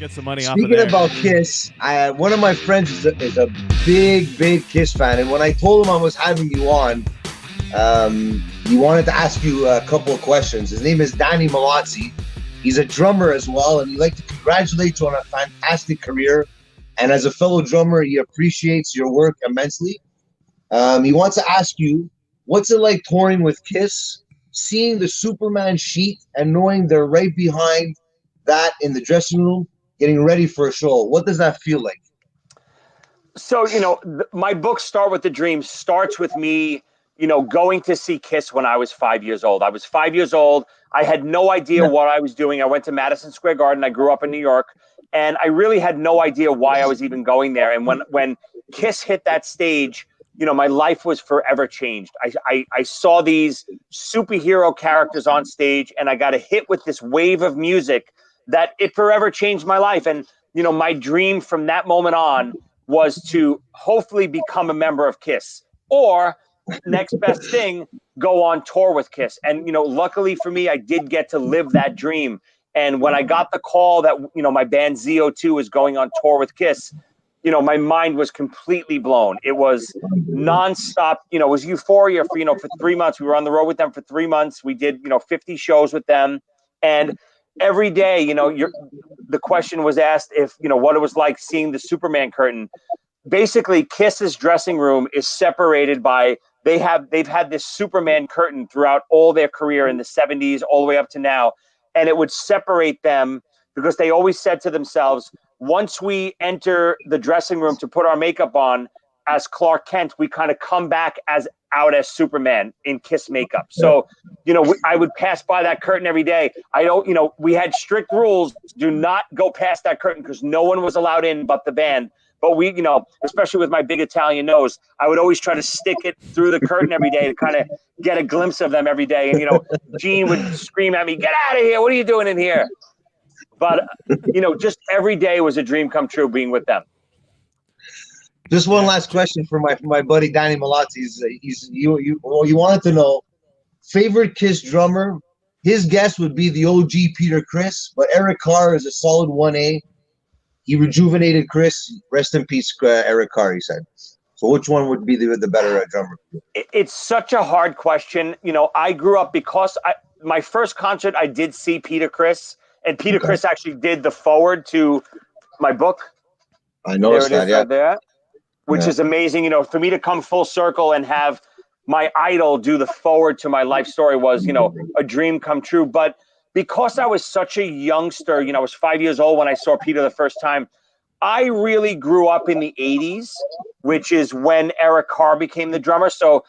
Get some money off of Speaking there. about Kiss, one of my friends is a big Kiss fan, and when I told him I was having you on, he wanted to ask you a couple of questions. His name is Danny Malazzi. He's a drummer as well, and he'd like to congratulate you on a fantastic career. And as a fellow drummer, he appreciates your work immensely. He wants to ask you, what's it like touring with Kiss, seeing the Superman sheet and knowing they're right behind that in the dressing room, getting ready for a show? What does that feel like? So, my book, Start With the Dream, starts with me, going to see Kiss when I was 5 years old. I was 5 years old. I had no idea what I was doing. I went to Madison Square Garden. I grew up in New York, and I really had no idea why I was even going there. And when Kiss hit that stage, my life was forever changed. I saw these superhero characters on stage, and I got a hit with this wave of music that it forever changed my life. And, my dream from that moment on was to hopefully become a member of Kiss, or next best thing, go on tour with Kiss. And, luckily for me, I did get to live that dream. And when I got the call that, my band ZO2 is going on tour with Kiss, my mind was completely blown. It was nonstop, it was euphoria for 3 months. We were on the road with them for 3 months. We did, 50 shows with them. And every day, the question was asked if, what it was like seeing the Superman curtain. Basically, Kiss's dressing room is separated by, they've had this Superman curtain throughout all their career in the 70s all the way up to now. And it would separate them because they always said to themselves, once we enter the dressing room to put our makeup on as Clark Kent, we kind of come back as Superman in Kiss makeup. So, I would pass by that curtain every day. We had strict rules. Do not go past that curtain because no one was allowed in but the band. But we, especially with my big Italian nose, I would always try to stick it through the curtain every day to kind of get a glimpse of them every day. And, Gene would scream at me, "Get out of here. What are you doing in here?" But, just every day was a dream come true being with them. Just one last question for my buddy Danny Malazzi. You wanted to know, favorite Kiss drummer? His guess would be the OG Peter Criss, but Eric Carr is a solid 1A. He rejuvenated Chris. Rest in peace, Eric Carr, he said. So which one would be the better drummer? It's such a hard question. I grew up because my first concert, I did see Peter Criss, and Peter Criss actually did the forward to my book. I noticed that, yeah. Right there, which is amazing. For me to come full circle and have my idol do the forward to my life story was, a dream come true. But because I was such a youngster, I was 5 years old when I saw Peter the first time, I really grew up in the 80s, which is when Eric Carr became the drummer. So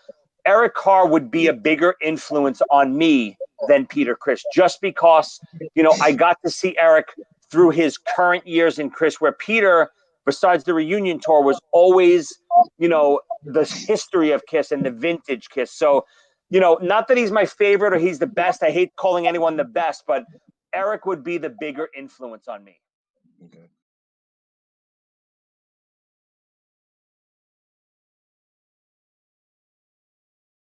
Eric Carr would be a bigger influence on me than Peter Criss, just because, I got to see Eric through his current years in Criss, where Peter, besides the reunion tour, was always, the history of Kiss and the vintage Kiss. So, not that he's my favorite or he's the best. I hate calling anyone the best, but Eric would be the bigger influence on me. Okay.